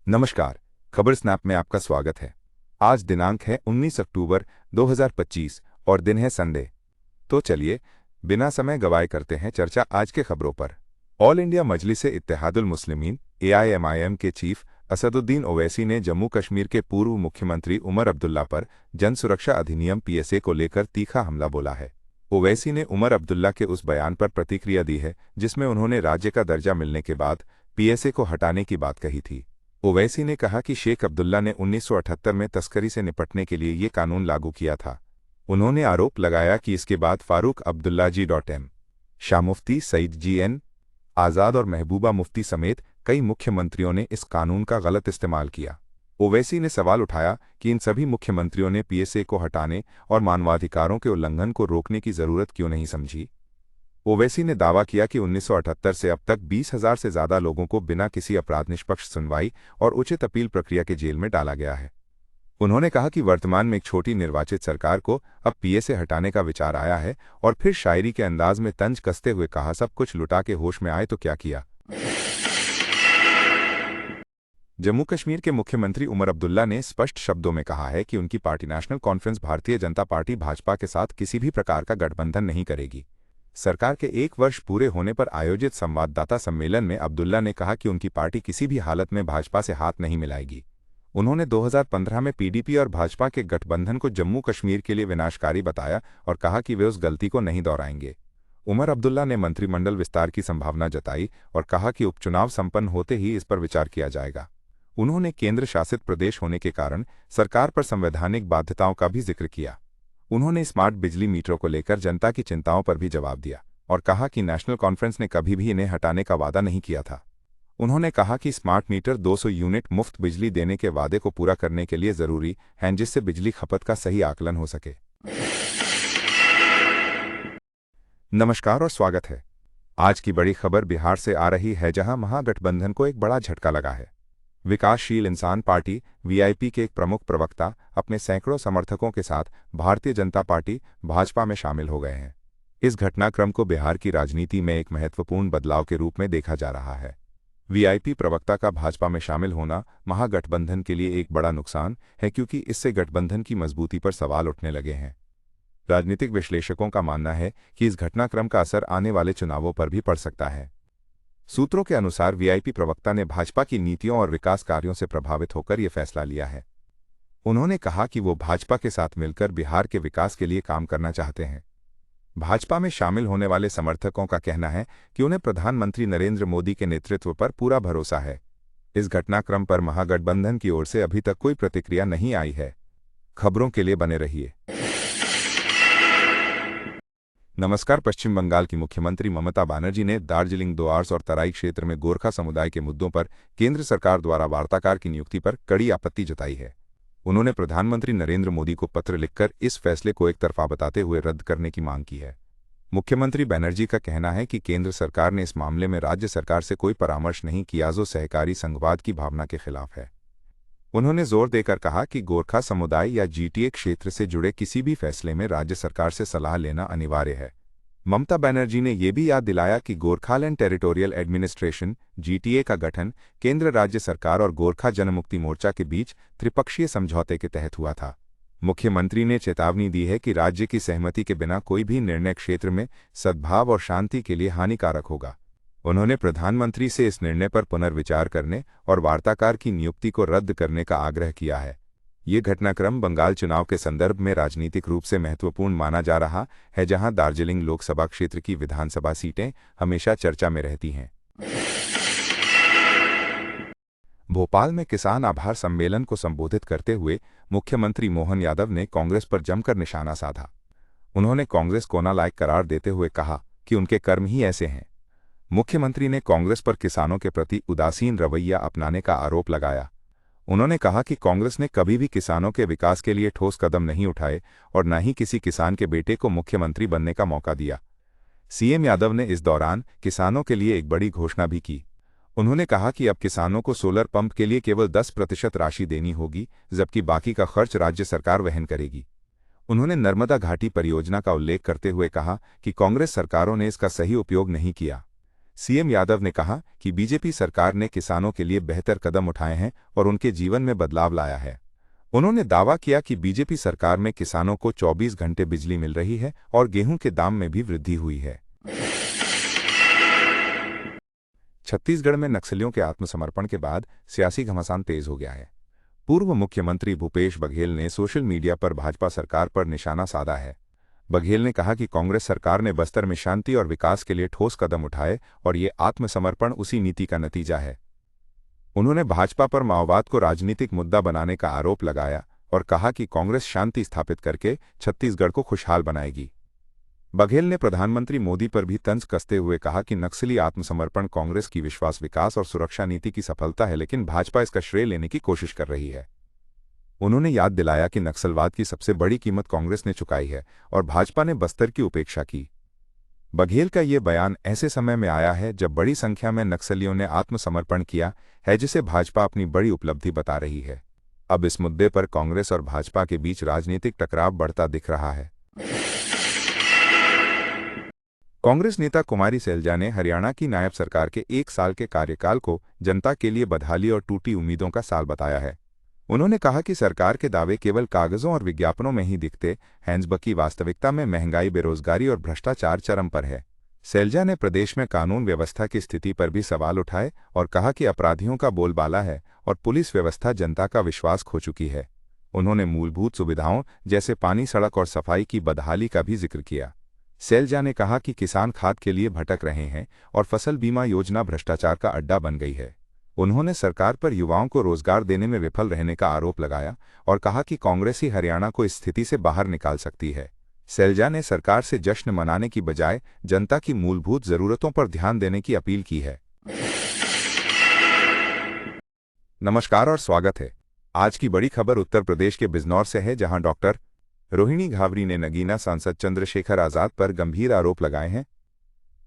नमस्कार। खबर स्नैप में आपका स्वागत है। आज दिनांक है 19 अक्टूबर 2025 और दिन है संडे। तो चलिए बिना समय गवाए करते हैं चर्चा आज के खबरों पर। ऑल इंडिया मजलिस-ए-इत्तेहादुल मुस्लिमीन (AIMIM) के चीफ असदुद्दीन ओवैसी ने जम्मू कश्मीर के पूर्व मुख्यमंत्री उमर अब्दुल्ला पर जन सुरक्षा अधिनियम PSA को लेकर तीखा हमला बोला है। ओवैसी ने उमर अब्दुल्ला के उस बयान पर प्रतिक्रिया दी है जिसमें उन्होंने राज्य का दर्जा मिलने के बाद PSA को हटाने की बात कही थी। ओवैसी ने कहा कि शेख अब्दुल्ला ने 1978 में तस्करी से निपटने के लिए ये कानून लागू किया था। उन्होंने आरोप लगाया कि इसके बाद फारूक अब्दुल्ला जी.M. शाह मुफ्ती, सईद GN आज़ाद और महबूबा मुफ्ती समेत कई मुख्यमंत्रियों ने इस कानून का गलत इस्तेमाल किया। ओवैसी ने सवाल उठाया कि इन सभी मुख्यमंत्रियों ने PSA को हटाने और मानवाधिकारों के उल्लंघन को रोकने की जरूरत क्यों नहीं समझी। ओवैसी ने दावा किया कि 1978 से अब तक 20,000 से ज्यादा लोगों को बिना किसी अपराध निष्पक्ष सुनवाई और उचित अपील प्रक्रिया के जेल में डाला गया है। उन्होंने कहा कि वर्तमान में एक छोटी निर्वाचित सरकार को अब PSA हटाने का विचार आया है और फिर शायरी के अंदाज में तंज कसते हुए कहा, सब कुछ लुटा के होश में आए तो क्या किया। जम्मू कश्मीर के मुख्यमंत्री उमर अब्दुल्ला ने स्पष्ट शब्दों में कहा है कि उनकी party national conference Bharatiya Janata party Bhajpa के साथ किसी भी प्रकार का गठबंधन नहीं करेगी। सरकार के 1 वर्ष पूरे होने पर आयोजित संवाददाता सम्मेलन में अब्दुल्ला ने कहा कि उनकी पार्टी किसी भी हालत में भाजपा से हाथ नहीं मिलाएगी। उन्होंने 2015 में PDP और भाजपा के गठबंधन को जम्मू कश्मीर के लिए विनाशकारी बताया और कहा कि वे उस गलती को नहीं दोहराएंगे। उमर अब्दुल्ला ने मंत्रिमंडल विस्तार की संभावना जताई और कहा कि उपचुनाव संपन्न होते ही इस पर विचार किया जाएगा। उन्होंने केंद्र शासित प्रदेश होने के कारण सरकार पर संवैधानिक बाध्यताओं का भी जिक्र किया। उन्होंने स्मार्ट बिजली मीटरों को लेकर जनता की चिंताओं पर भी जवाब दिया और कहा कि नेशनल कॉन्फ्रेंस ने कभी भी इन्हें हटाने का वादा नहीं किया था। उन्होंने कहा कि स्मार्ट मीटर 200 यूनिट मुफ्त बिजली देने के वादे को पूरा करने के लिए जरूरी हैं जिससे बिजली खपत का सही आकलन हो सके। नमस्कार और स्वागत है। आज की बड़ी खबर बिहार से आ रही है, जहां महागठबंधन को एक बड़ा झटका लगा है। विकासशील इंसान पार्टी VIP के एक प्रमुख प्रवक्ता अपने सैकड़ों समर्थकों के साथ भारतीय जनता पार्टी भाजपा में शामिल हो गए हैं। इस घटनाक्रम को बिहार की राजनीति में एक महत्वपूर्ण बदलाव के रूप में देखा जा रहा है। VIP प्रवक्ता का भाजपा में शामिल होना महागठबंधन के लिए एक बड़ा नुकसान है, क्योंकि इससे गठबंधन की मजबूती पर सवाल उठने लगे हैं। राजनीतिक विश्लेषकों का मानना है कि इस घटनाक्रम का असर आने वाले चुनावों पर भी पड़ सकता है। सूत्रों के अनुसार VIP प्रवक्ता ने भाजपा की नीतियों और विकास कार्यों से प्रभावित होकर यह फैसला लिया है। उन्होंने कहा कि वो भाजपा के साथ मिलकर बिहार के विकास के लिए काम करना चाहते हैं। भाजपा में शामिल होने वाले समर्थकों का कहना है कि उन्हें प्रधानमंत्री नरेंद्र मोदी के नेतृत्व पर पूरा भरोसा है। इस घटनाक्रम पर महागठबंधन की ओर से अभी तक कोई प्रतिक्रिया नहीं आई है। खबरों के लिए बने रहिए। नमस्कार। पश्चिम बंगाल की मुख्यमंत्री ममता बनर्जी ने दार्जिलिंग, द्वार्स और तराई क्षेत्र में गोरखा समुदाय के मुद्दों पर केंद्र सरकार द्वारा वार्ताकार की नियुक्ति पर कड़ी आपत्ति जताई है। उन्होंने प्रधानमंत्री नरेंद्र मोदी को पत्र लिखकर इस फैसले को एकतरफा बताते हुए रद्द करने की मांग की है। मुख्यमंत्री बनर्जी का कहना है कि केंद्र सरकार ने इस मामले में राज्य सरकार से कोई परामर्श नहीं किया, जो सहकारी संघवाद की भावना के खिलाफ है। उन्होंने जोर देकर कहा कि गोरखा समुदाय या GTA क्षेत्र से जुड़े किसी भी फैसले में राज्य सरकार से सलाह लेना अनिवार्य है। ममता बनर्जी ने यह भी याद दिलाया कि गोरखालैंड टेरिटोरियल एडमिनिस्ट्रेशन GTA का गठन केंद्र, राज्य सरकार और गोरखा जनमुक्ति मोर्चा के बीच त्रिपक्षीय समझौते के तहत हुआ था। मुख्यमंत्री ने चेतावनी दी है कि राज्य की सहमति के बिना कोई भी निर्णय क्षेत्र में सद्भाव और शांति के लिए हानिकारक होगा। उन्होंने प्रधानमंत्री से इस निर्णय पर पुनर्विचार करने और वार्ताकार की नियुक्ति को रद्द करने का आग्रह किया है। ये घटनाक्रम बंगाल चुनाव के संदर्भ में राजनीतिक रूप से महत्वपूर्ण माना जा रहा है, जहां दार्जिलिंग लोकसभा क्षेत्र की विधानसभा सीटें हमेशा चर्चा में रहती हैं। भोपाल में किसान आभार सम्मेलन को संबोधित करते हुए मुख्यमंत्री मोहन यादव ने कांग्रेस पर जमकर निशाना साधा। उन्होंने कांग्रेस को नालायक करार देते हुए कहा कि उनके कर्म ही ऐसे हैं। मुख्यमंत्री ने कांग्रेस पर किसानों के प्रति उदासीन रवैया अपनाने का आरोप लगाया। उन्होंने कहा कि कांग्रेस ने कभी भी किसानों के विकास के लिए ठोस कदम नहीं उठाए और न ही किसी किसान के बेटे को मुख्यमंत्री बनने का मौका दिया। CM यादव ने इस दौरान किसानों के लिए एक बड़ी घोषणा भी की। उन्होंने कहा कि अब किसानों को सोलर पंप के लिए केवल 10% राशि देनी होगी, जबकि बाकी का खर्च राज्य सरकार वहन करेगी। उन्होंने नर्मदा घाटी परियोजना का उल्लेख करते हुए कहा कि कांग्रेस सरकारों ने इसका सही उपयोग नहीं किया। सीएम यादव ने कहा कि बीजेपी सरकार ने किसानों के लिए बेहतर कदम उठाए हैं और उनके जीवन में बदलाव लाया है। उन्होंने दावा किया कि बीजेपी सरकार में किसानों को 24 घंटे बिजली मिल रही है और गेहूं के दाम में भी वृद्धि हुई है। छत्तीसगढ़ में नक्सलियों के आत्मसमर्पण के बाद सियासी घमासान तेज हो गया है। पूर्व मुख्यमंत्री भूपेश बघेल ने सोशल मीडिया पर भाजपा सरकार पर निशाना साधा है। बघेल ने कहा कि कांग्रेस सरकार ने बस्तर में शांति और विकास के लिए ठोस कदम उठाए और ये आत्मसमर्पण उसी नीति का नतीजा है। उन्होंने भाजपा पर माओवाद को राजनीतिक मुद्दा बनाने का आरोप लगाया और कहा कि कांग्रेस शांति स्थापित करके छत्तीसगढ़ को खुशहाल बनाएगी। बघेल ने प्रधानमंत्री मोदी पर भी तंज कसते हुए कहा कि नक्सली आत्मसमर्पण कांग्रेस की विश्वास, विकास और सुरक्षा नीति की सफलता है, लेकिन भाजपा इसका श्रेय लेने की कोशिश कर रही है। उन्होंने याद दिलाया कि नक्सलवाद की सबसे बड़ी कीमत कांग्रेस ने चुकाई है और भाजपा ने बस्तर की उपेक्षा की। बघेल का ये बयान ऐसे समय में आया है जब बड़ी संख्या में नक्सलियों ने आत्मसमर्पण किया है, जिसे भाजपा अपनी बड़ी उपलब्धि बता रही है। अब इस मुद्दे पर कांग्रेस और भाजपा के बीच राजनीतिक टकराव बढ़ता दिख रहा है। कांग्रेस नेता कुमारी सैलजा ने हरियाणा की नायब सरकार के 1 साल के कार्यकाल को जनता के लिए बदहाली और टूटी उम्मीदों का साल बताया है। उन्होंने कहा कि सरकार के दावे केवल कागजों और विज्ञापनों में ही दिखते हैं, जबकि वास्तविकता में महंगाई, बेरोजगारी और भ्रष्टाचार चरम पर है। सैलजा ने प्रदेश में कानून व्यवस्था की स्थिति पर भी सवाल उठाए और कहा कि अपराधियों का बोलबाला है और पुलिस व्यवस्था जनता का विश्वास खो चुकी है। उन्होंने मूलभूत सुविधाओं जैसे पानी, सड़क और सफाई की बदहाली का भी जिक्र किया। सैलजा ने कहा कि किसान खाद के लिए भटक रहे हैं और फसल बीमा योजना भ्रष्टाचार का अड्डा बन गई है। उन्होंने सरकार पर युवाओं को रोजगार देने में विफल रहने का आरोप लगाया और कहा कि कांग्रेस ही हरियाणा को इस स्थिति से बाहर निकाल सकती है। सैलजा ने सरकार से जश्न मनाने की बजाय जनता की मूलभूत जरूरतों पर ध्यान देने की अपील की है। नमस्कार और स्वागत है। आज की बड़ी खबर उत्तर प्रदेश के बिजनौर से है, जहां डॉक्टर रोहिणी घावरी ने नगीना सांसद चंद्रशेखर आजाद पर गंभीर आरोप लगाए हैं।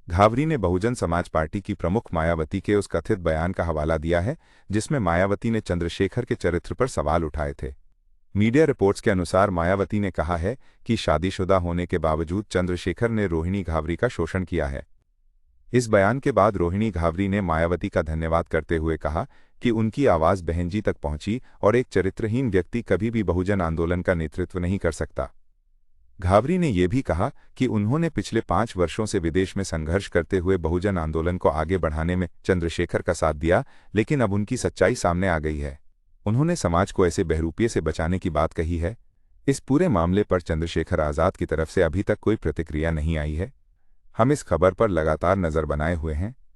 घावरी ने बहुजन समाज पार्टी की प्रमुख मायावती के उस कथित बयान का हवाला दिया है जिसमें मायावती ने चंद्रशेखर के चरित्र पर सवाल उठाए थे। मीडिया रिपोर्ट्स के अनुसार मायावती ने कहा है कि शादीशुदा होने के बावजूद चंद्रशेखर ने रोहिणी घावरी का शोषण किया है। इस बयान के बाद रोहिणी घावरी ने मायावती का धन्यवाद करते हुए कहा कि उनकी आवाज बहनजी तक पहुंची और एक चरित्रहीन व्यक्ति कभी भी बहुजन आंदोलन का नेतृत्व नहीं कर सकता। घावरी ने यह भी कहा कि उन्होंने पिछले 5 वर्षों से विदेश में संघर्ष करते हुए बहुजन आंदोलन को आगे बढ़ाने में चंद्रशेखर का साथ दिया, लेकिन अब उनकी सच्चाई सामने आ गई है। उन्होंने समाज को ऐसे बहरूपिये से बचाने की बात कही है। इस पूरे मामले पर चंद्रशेखर आजाद की तरफ से अभी तक कोई प्रतिक्रिया नहीं आई है। हम इस खबर पर लगातार नजर बनाए हुए हैं।